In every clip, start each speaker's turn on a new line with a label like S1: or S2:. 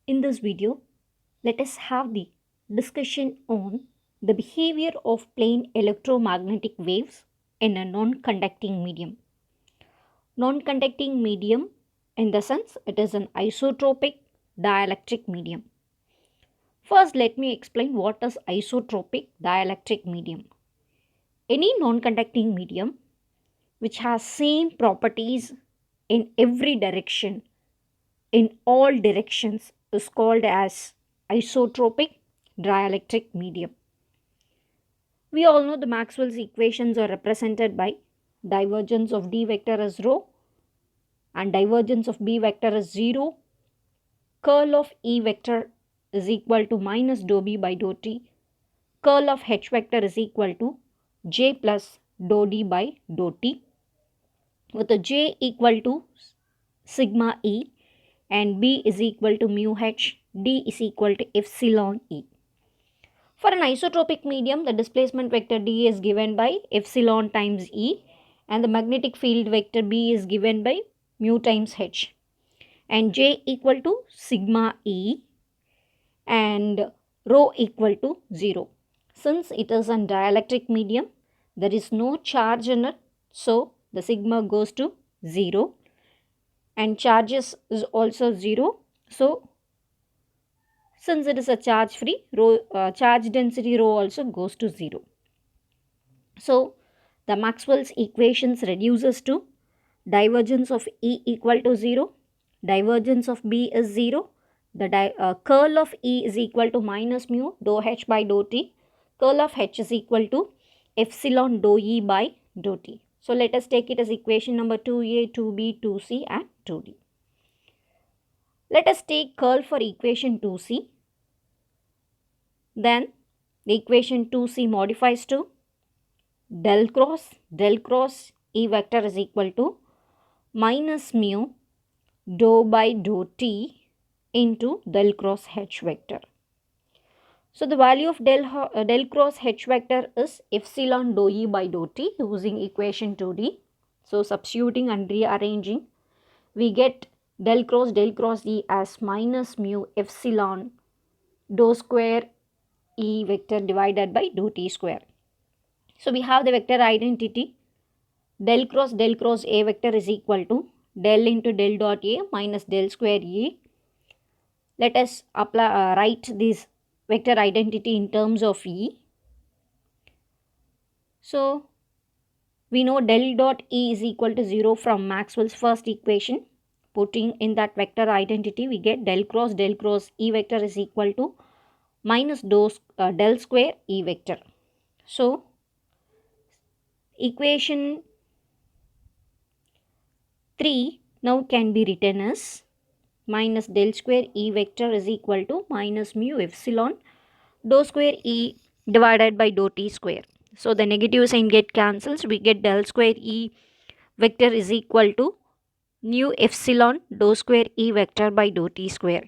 S1: In this video, let us have the discussion on the behavior of plane electromagnetic waves in a non-conducting medium. Non-conducting medium in the sense it is an isotropic dielectric medium. First, let me explain what is isotropic dielectric medium. Any non-conducting medium which has same properties in every direction in all directions is called as isotropic dielectric medium. We all know the Maxwell's equations are represented by divergence of D vector as rho and divergence of B vector as 0. Curl of E vector is equal to minus dou B by dou T. Curl of H vector is equal to J plus dou D by dou T, with a J equal to sigma E and B is equal to mu H, D is equal to epsilon E. For an isotropic medium, the displacement vector D is given by epsilon times E and the magnetic field vector B is given by mu times H, and J equal to sigma E and rho equal to 0. Since it is a dielectric medium, there is no charge in it, so the sigma goes to 0 and charges is also 0. So since it is a charge free, charge density rho also goes to 0. So the Maxwell's equations reduces to divergence of E equal to 0, divergence of B is 0, the curl of E is equal to minus mu dou H by dou T, curl of H is equal to epsilon dou E by dou T. So let us take it as equation number 2A, 2B, 2C and 2D. Let us take curl for equation 2C. Then the equation 2C modifies to del cross E vector is equal to minus mu dou by dou T into del cross H vector. So the value of del cross H vector is epsilon dou E by dou T using equation 2D. So substituting and rearranging, we get del cross E as minus mu epsilon dou square E vector divided by dou T square. So we have the vector identity del cross A vector is equal to del into del dot A minus del square A. Let us apply write this vector identity in terms of E. So we know del dot E is equal to 0 from Maxwell's first equation. Putting in that vector identity, we get del cross E vector is equal to minus del square E vector. So equation 3 now can be written as minus del square E vector is equal to minus mu epsilon dou square E divided by dou T square. So the negative sign get cancels. We get del square E vector is equal to mu epsilon dou square E vector by dou T square.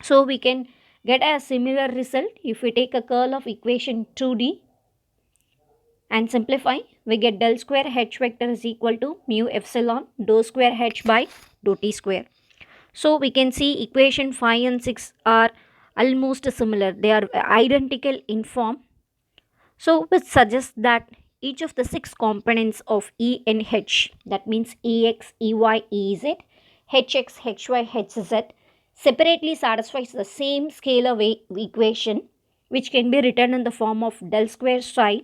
S1: So we can get a similar result if we take a curl of equation 2D and simplify. We get del square H vector is equal to mu epsilon dou square H by dou T square. So we can see equation 5 and 6 are almost similar. They are identical in form. So which suggests that each of the 6 components of E and H, that means Ex, Ey, Ez, Hx, Hy, Hz, separately satisfies the same scalar equation, which can be written in the form of del square psi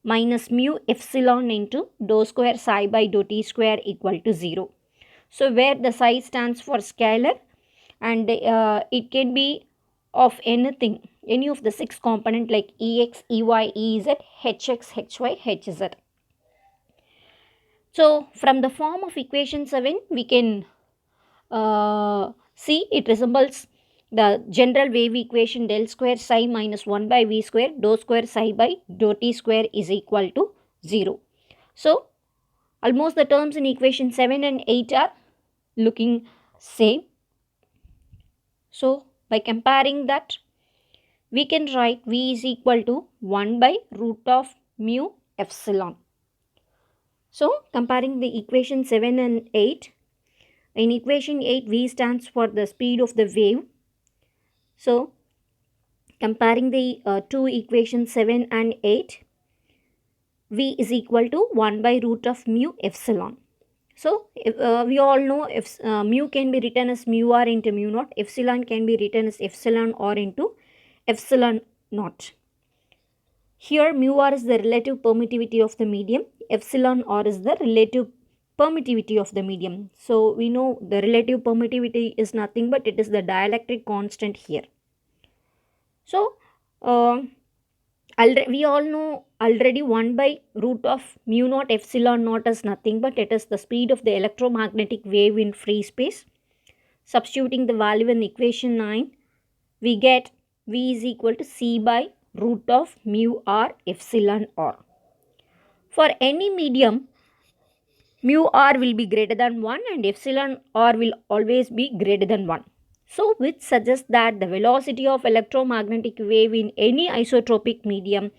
S1: minus mu epsilon into dou square psi by dou T square equal to 0. So where the psi stands for scalar and it can be of anything, any of the 6 component like Ex, Ey, Ez, Hx, Hy, Hz. So from the form of equation 7, we can see it resembles the general wave equation del square psi minus 1 by v square dou square psi by dou T square is equal to 0. So almost the terms in equation 7 and 8 are looking same. So by comparing that, we can write V is equal to 1 by root of mu epsilon. So comparing the equation 7 and 8, in equation 8 V stands for the speed of the wave So comparing the two equations 7 and 8, V is equal to 1 by root of mu epsilon. So we all know if mu can be written as mu r into mu naught, epsilon can be written as epsilon r into epsilon naught. Here mu r is the relative permittivity of the medium, epsilon r is the relative permittivity of the medium. So we know the relative permittivity is nothing but it is the dielectric constant here. So we all know already 1 by root of mu naught epsilon naught is nothing but it is the speed of the electromagnetic wave in free space. Substituting the value in equation 9, we get V is equal to C by root of mu r epsilon r. For any medium, mu r will be greater than 1 and epsilon r will always be greater than 1. So, which suggests that the velocity of electromagnetic wave in any isotropic medium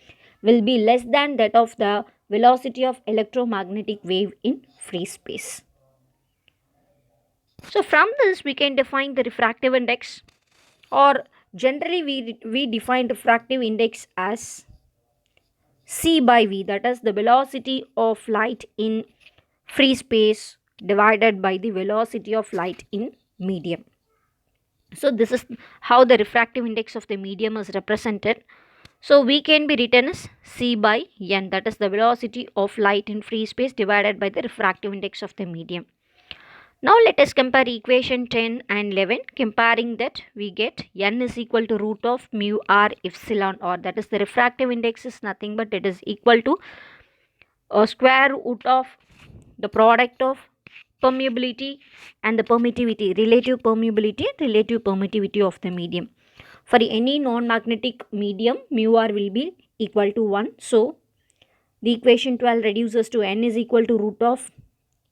S1: will be less than that of the velocity of electromagnetic wave in free space. So, from this we can define the refractive index, or generally we define refractive index as C by V, that is the velocity of light in free space divided by the velocity of light in medium. So this is how the refractive index of the medium is represented. So V can be written as C by N, that is the velocity of light in free space divided by the refractive index of the medium. Now let us compare equation 10 and 11. Comparing that, we get N is equal to root of mu r epsilon r, that is the refractive index is nothing but it is equal to a square root of the product of permeability and the permittivity, relative permittivity of the medium. For any non-magnetic medium, mu r will be equal to 1. So the equation 12 reduces to N is equal to root of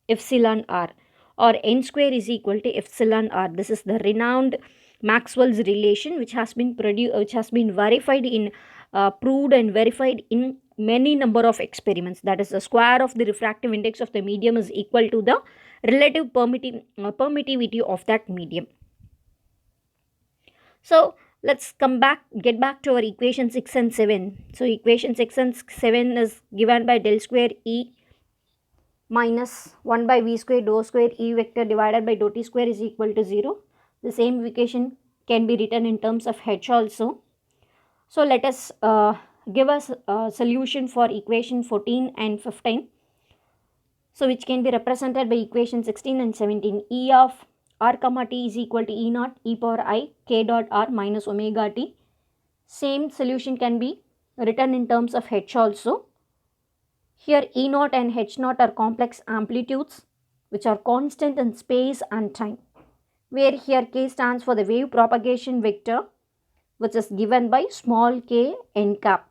S1: epsilon r, or N square is equal to epsilon r. This is the renowned Maxwell's relation which has been verified in proved and verified in many number of experiments. That is, the square of the refractive index of the medium is equal to the relative permittivity of that medium. So let's get back to our equation 6 and 7. So equation 6 and 7 is given by del square E minus 1 by V square dou square E vector divided by dou t square is equal to 0. The same equation can be written in terms of H also. So let us give us a solution for equation 14 and 15. So which can be represented by equation 16 and 17. E of r comma t is equal to E naught e power I k dot r minus omega t. Same solution can be written in terms of H also. Here E naught and H naught are complex amplitudes which are constant in space and time, where here k stands for the wave propagation vector which is given by small k n cap,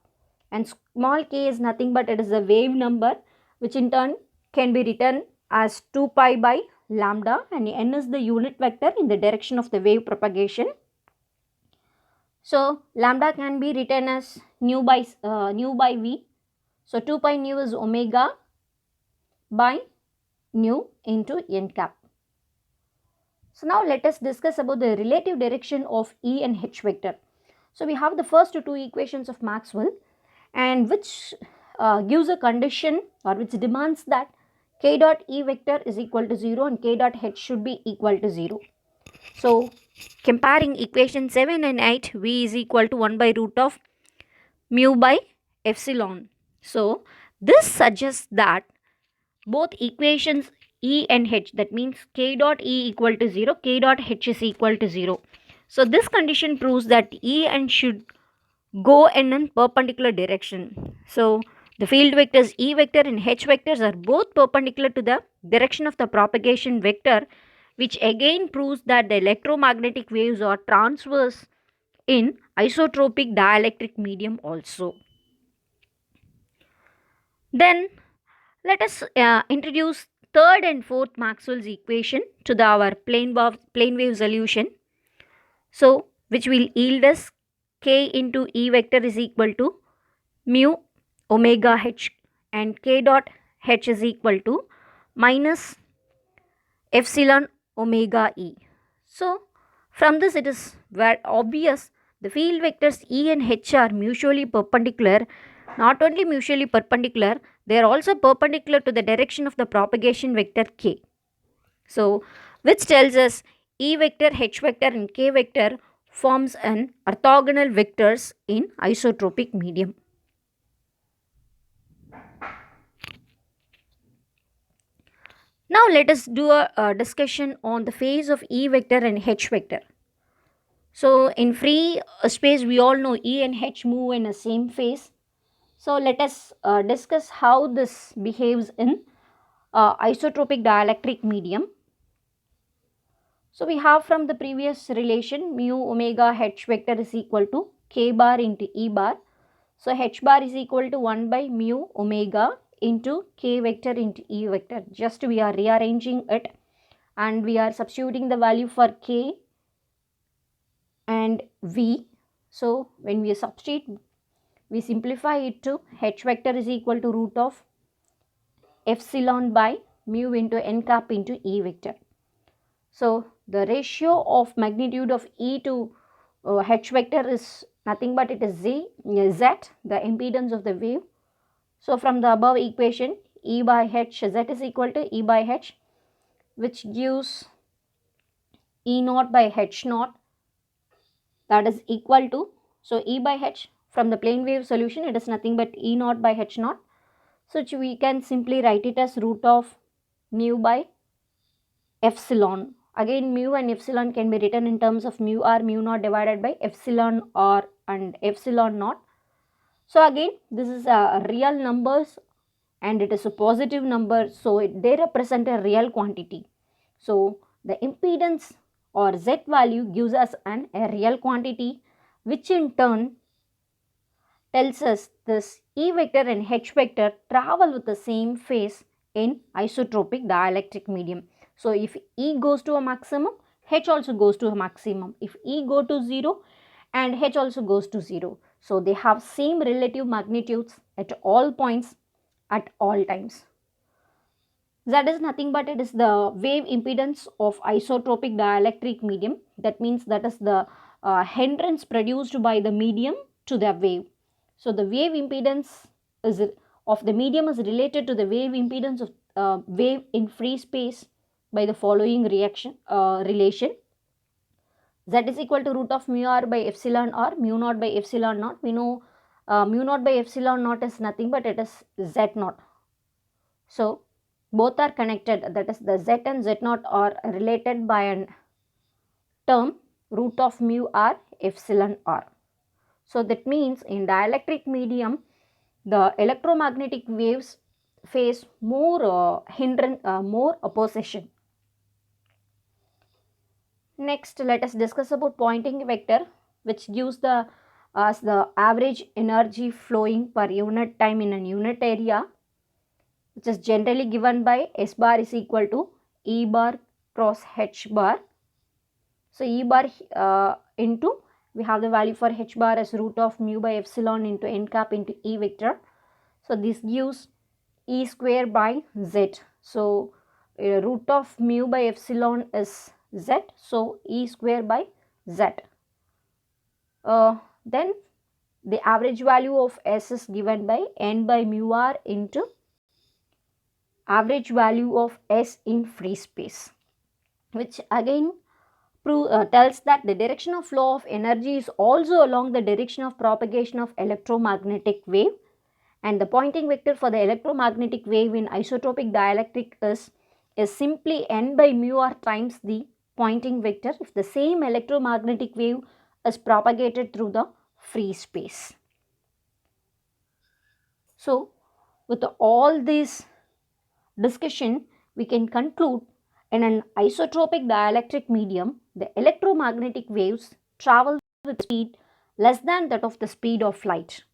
S1: and small k is nothing but it is a wave number which in turn can be written as 2 pi by lambda, and n is the unit vector in the direction of the wave propagation. So lambda can be written as nu by v. So 2 pi nu is omega by nu into n cap. So now let us discuss about the relative direction of E and H vector. So we have the first two equations of Maxwell, and which gives a condition or which demands that k dot E vector is equal to 0 and k dot H should be equal to 0. So comparing equation 7 and 8, V is equal to 1 by root of mu by epsilon. So this suggests that both equations E and H, that means k dot E equal to 0, k dot H is equal to 0. So this condition proves that E and should go in a perpendicular direction. So the field vectors E vector and H vectors are both perpendicular to the direction of the propagation vector, which again proves that the electromagnetic waves are transverse in isotropic dielectric medium also. Then let us introduce third and fourth Maxwell's equation to our plane wave solution. So which will yield us k into E vector is equal to mu omega H, and k dot H is equal to minus epsilon omega E. So From this, it is very obvious the field vectors E and H are mutually perpendicular. Not only mutually perpendicular, they are also perpendicular to the direction of the propagation vector k. So, which tells us E vector, H vector and K vector forms an orthogonal vectors in isotropic medium. Now let us do a discussion on the phase of E vector and H vector. So in free space we all know E and H move in the same phase. So let us discuss how this behaves in isotropic dielectric medium. So we have from the previous relation mu omega H vector is equal to K bar into E bar. So H bar is equal to 1 by mu omega into K vector into E vector. Just we are rearranging it and we are substituting the value for K and V. So when we substitute, we simplify it to H vector is equal to root of epsilon by mu into n cap into E vector. So the ratio of magnitude of E to H vector is nothing but it is Z, the impedance of the wave. So from the above equation, E by H, Z is equal to E by H, which gives E naught by H naught, that is equal to, so E by H from the plane wave solution, it is nothing but E naught by H naught. So we can simply write it as root of mu by epsilon. Again, mu and epsilon can be written in terms of mu r, mu naught divided by epsilon r and epsilon naught. So again, this is real numbers and it is a positive number, so they represent a real quantity. So the impedance or Z value gives us a real quantity, which in turn tells us this E vector and H vector travel with the same phase in isotropic dielectric medium. So if E goes to a maximum, H also goes to a maximum. If E go to 0 and H also goes to 0. So they have same relative magnitudes at all points at all times. That is nothing but it is the wave impedance of isotropic dielectric medium. That means that is the hindrance produced by the medium to the wave. So the wave impedance of the medium is related to the wave impedance of wave in free space by the following relation. Z is equal to root of mu r by epsilon r, mu naught by epsilon naught. We know mu naught by epsilon naught is nothing but it is Z naught. So both are connected, that is the Z and Z naught are related by a term root of mu r epsilon r. So that means in dielectric medium, the electromagnetic waves face more more opposition. Next, let us discuss about Poynting vector, which gives the average energy flowing per unit time in a unit area, which is generally given by S bar is equal to E bar cross H bar. So E bar into, we have the value for H bar as root of mu by epsilon into n cap into E vector. So this gives E square by Z. So root of mu by epsilon is Z. So E square by Z. Then the average value of S is given by n by mu r into average value of S in free space, which again tells that the direction of flow of energy is also along the direction of propagation of electromagnetic wave, and the Poynting vector for the electromagnetic wave in isotropic dielectric is simply n by mu r times the Poynting vector if the same electromagnetic wave is propagated through the free space. So with all this discussion, we can conclude in an isotropic dielectric medium, the electromagnetic waves travel with speed less than that of the speed of light.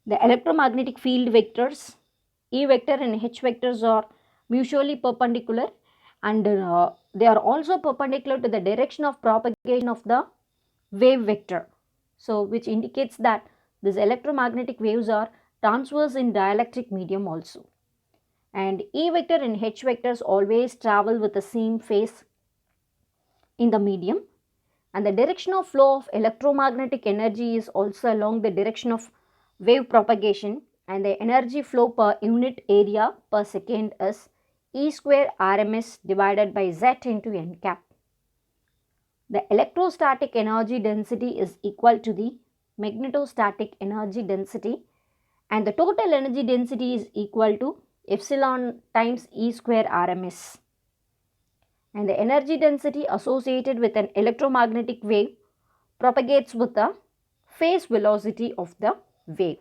S1: The electromagnetic field vectors E vector and H vectors are mutually perpendicular, and they are also perpendicular to the direction of propagation of the wave vector. So which indicates that these electromagnetic waves are transverse in dielectric medium also. And E vector and H vectors always travel with the same phase. in the medium, and the direction of flow of electromagnetic energy is also along the direction of wave propagation, and the energy flow per unit area per second is E square RMS divided by Z into n cap. The electrostatic energy density is equal to the magnetostatic energy density, and the total energy density is equal to epsilon times E square RMS. And the energy density associated with an electromagnetic wave propagates with the phase velocity of the wave.